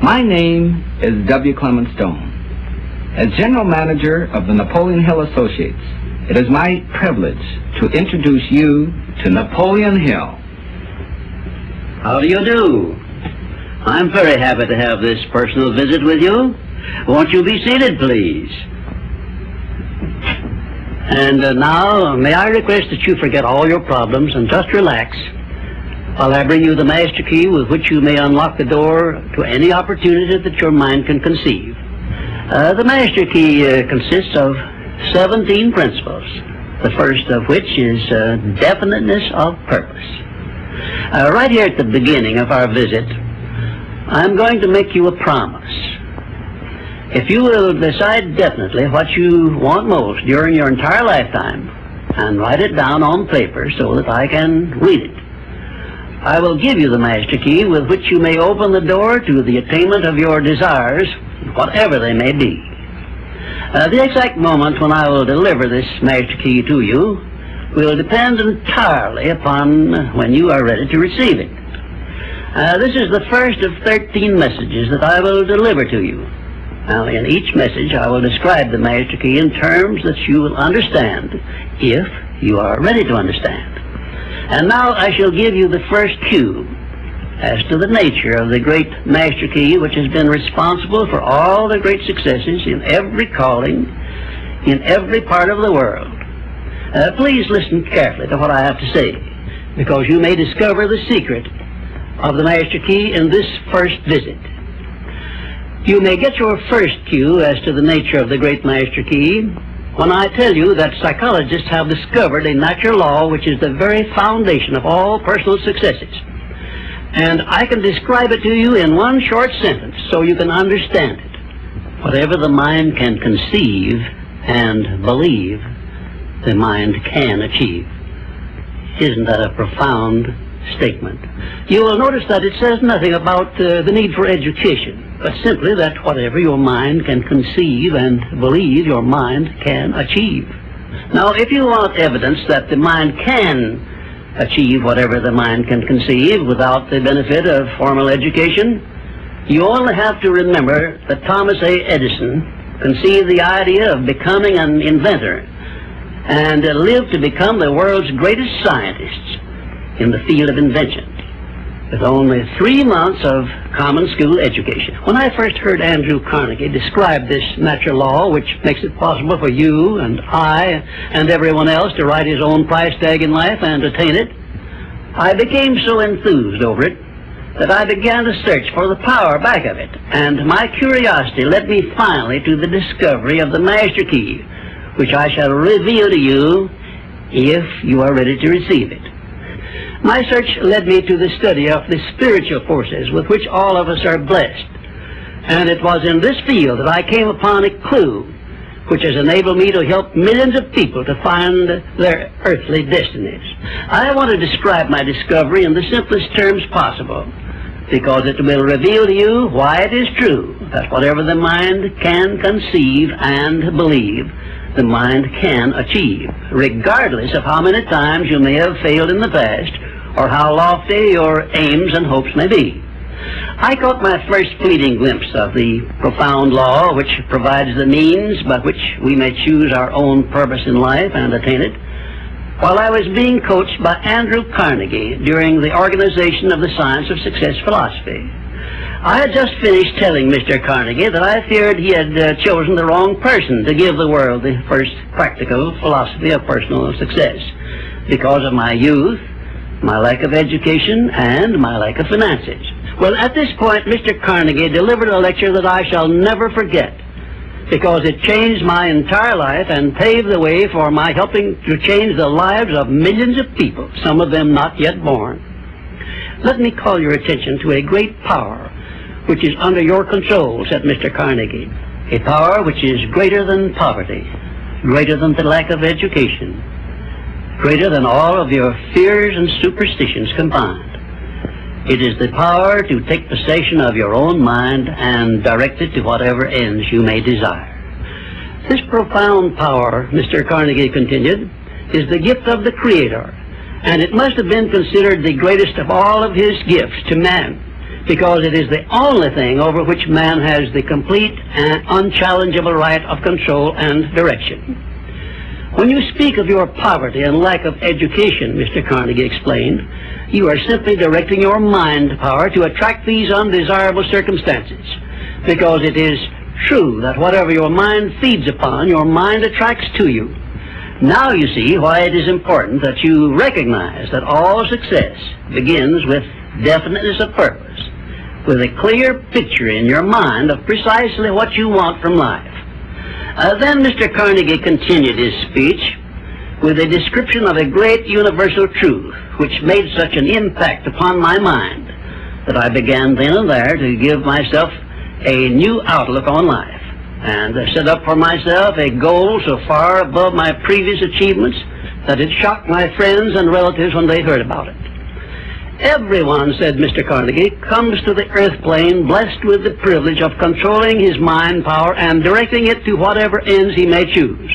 My name is W. Clement Stone. As General Manager of the Napoleon Hill Associates, it is my privilege to introduce you to Napoleon Hill. How do you do? I'm very happy to have this personal visit with you. Won't you be seated, please? And now, may I request that you forget all your problems and just relax while I bring you the master key with which you may unlock the door to any opportunity that your mind can conceive. The master key consists of 17 principles, the first of which is definiteness of purpose. Right here at the beginning of our visit, I'm going to make you a promise. If you will decide definitely what you want most during your entire lifetime and write it down on paper so that I can read it, I will give you the master key with which you may open the door to the attainment of your desires, whatever they may be. The exact moment when I will deliver this master key to you will depend entirely upon when you are ready to receive it. This is the first of 13 messages that I will deliver to you. Now, in each message, I will describe the master key in terms that you will understand, if you are ready to understand. And now I shall give you the first cue as to the nature of the great master key which has been responsible for all the great successes in every calling, in every part of the world. Please listen carefully to what I have to say, because you may discover the secret of the master key in this first visit. You may get your first cue as to the nature of the great master key when I tell you that psychologists have discovered a natural law which is the very foundation of all personal successes. And I can describe it to you in one short sentence so you can understand it. Whatever the mind can conceive and believe, the mind can achieve. Isn't that a profound statement? You will notice that it says nothing about the need for education, but simply that whatever your mind can conceive and believe, your mind can achieve. Now, if you want evidence that the mind can achieve whatever the mind can conceive without the benefit of formal education, you only have to remember that Thomas A. Edison conceived the idea of becoming an inventor and lived to become the world's greatest scientist in the field of invention, with only 3 months of common school education. When I first heard Andrew Carnegie describe this natural law, which makes it possible for you and I and everyone else to write his own price tag in life and attain it, I became so enthused over it that I began to search for the power back of it, and my curiosity led me finally to the discovery of the master key, which I shall reveal to you if you are ready to receive it. My search led me to the study of the spiritual forces with which all of us are blessed. And it was in this field that I came upon a clue which has enabled me to help millions of people to find their earthly destinies. I want to describe my discovery in the simplest terms possible, because it will reveal to you why it is true that whatever the mind can conceive and believe, the mind can achieve, regardless of how many times you may have failed in the past or how lofty your aims and hopes may be. I caught my first fleeting glimpse of the profound law which provides the means by which we may choose our own purpose in life and attain it while I was being coached by Andrew Carnegie during the organization of the Science of Success philosophy. I had just finished telling Mr. Carnegie that I feared he had chosen the wrong person to give the world the first practical philosophy of personal success because of my youth, my lack of education, and my lack of finances. Well, at this point, Mr. Carnegie delivered a lecture that I shall never forget because it changed my entire life and paved the way for my helping to change the lives of millions of people, some of them not yet born. Let me call your attention to a great power which is under your control, said Mr. Carnegie, a power which is greater than poverty, greater than the lack of education, greater than all of your fears and superstitions combined. It is the power to take possession of your own mind and direct it to whatever ends you may desire. This profound power, Mr. Carnegie continued, is the gift of the Creator, and it must have been considered the greatest of all of his gifts to man, because it is the only thing over which man has the complete and unchallengeable right of control and direction. When you speak of your poverty and lack of education, Mr. Carnegie explained, you are simply directing your mind power to attract these undesirable circumstances, because it is true that whatever your mind feeds upon, your mind attracts to you. Now you see why it is important that you recognize that all success begins with definiteness of purpose, with a clear picture in your mind of precisely what you want from life. Then Mr. Carnegie continued his speech with a description of a great universal truth which made such an impact upon my mind that I began then and there to give myself a new outlook on life, and set up for myself a goal so far above my previous achievements that it shocked my friends and relatives when they heard about it. Everyone, said Mr. Carnegie, comes to the earth plane blessed with the privilege of controlling his mind power and directing it to whatever ends he may choose.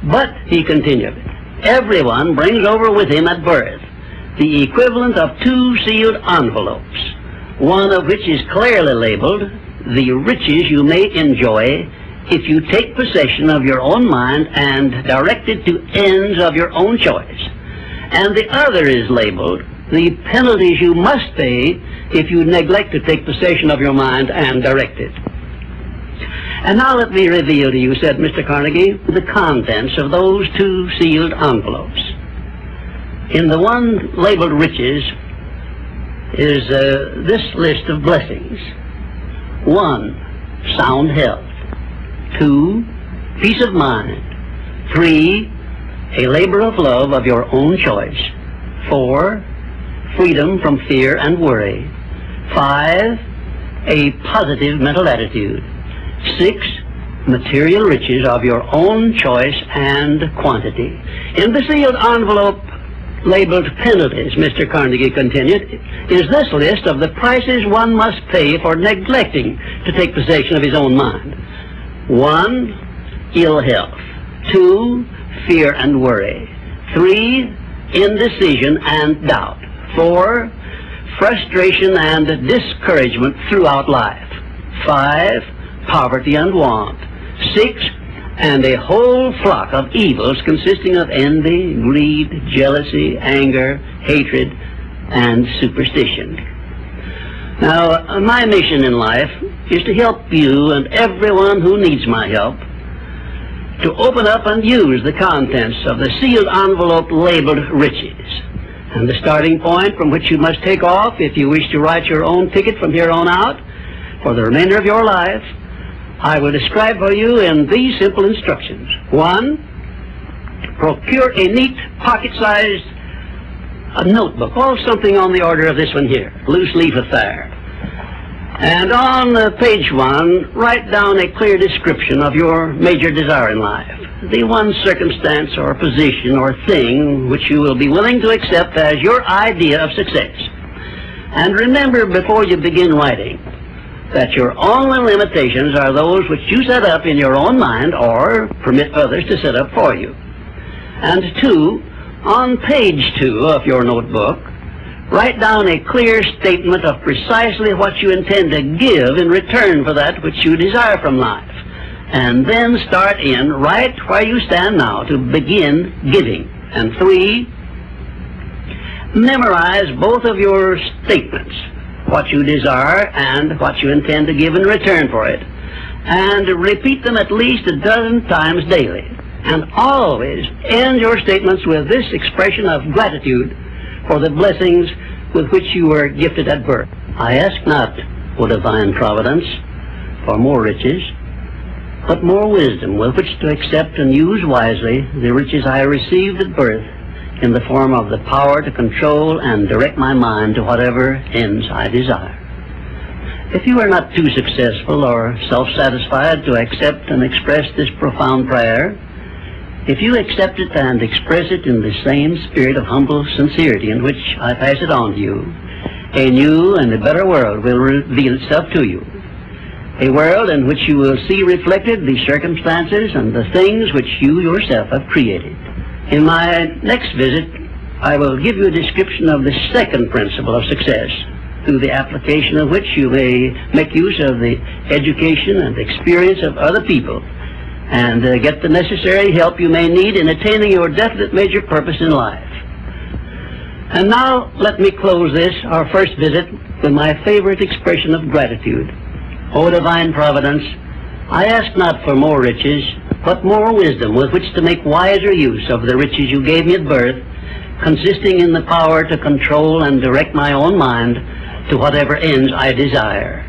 But, he continued, everyone brings over with him at birth the equivalent of 2 sealed envelopes, one of which is clearly labeled the riches you may enjoy if you take possession of your own mind and direct it to ends of your own choice, and the other is labeled the penalties you must pay if you neglect to take possession of your mind and direct it. And now let me reveal to you, said Mr. Carnegie, the contents of those 2 sealed envelopes. In the one labeled riches is this list of blessings. 1, sound health. 2, peace of mind. 3, a labor of love of your own choice. 4, freedom from fear and worry. 5, a positive mental attitude. 6, material riches of your own choice and quantity. In the sealed envelope labeled penalties, Mr. Carnegie continued, is this list of the prices one must pay for neglecting to take possession of his own mind. 1, ill health. 2, fear and worry. 3, indecision and doubt. 4, frustration and discouragement throughout life. 5, poverty and want. 6, and a whole flock of evils consisting of envy, greed, jealousy, anger, hatred, and superstition. Now, my mission in life is to help you and everyone who needs my help to open up and use the contents of the sealed envelope labeled riches. And the starting point from which you must take off if you wish to write your own ticket from here on out for the remainder of your life, I will describe for you in these simple instructions. 1, procure a neat pocket-sized notebook, or something on the order of this one here, loose leaf affair. And on page 1, write down a clear description of your major desire in life, the one circumstance or position or thing which you will be willing to accept as your idea of success. And remember before you begin writing that your only limitations are those which you set up in your own mind or permit others to set up for you. And 2, on page 2 of your notebook, write down a clear statement of precisely what you intend to give in return for that which you desire from life. And then start in right where you stand now to begin giving. And 3, memorize both of your statements, what you desire and what you intend to give in return for it, and repeat them at least a dozen times daily. And always end your statements with this expression of gratitude for the blessings with which you were gifted at birth. I ask not, O divine providence, for more riches, but more wisdom with which to accept and use wisely the riches I received at birth in the form of the power to control and direct my mind to whatever ends I desire. If you are not too successful or self-satisfied to accept and express this profound prayer, if you accept it and express it in the same spirit of humble sincerity in which I pass it on to you, a new and a better world will reveal itself to you. A world in which you will see reflected the circumstances and the things which you yourself have created. In my next visit, I will give you a description of the second principle of success, through the application of which you may make use of the education and experience of other people, and get the necessary help you may need in attaining your definite major purpose in life. And now let me close this, our first visit, with my favorite expression of gratitude. O divine providence, I ask not for more riches, but more wisdom with which to make wiser use of the riches you gave me at birth, consisting in the power to control and direct my own mind to whatever ends I desire.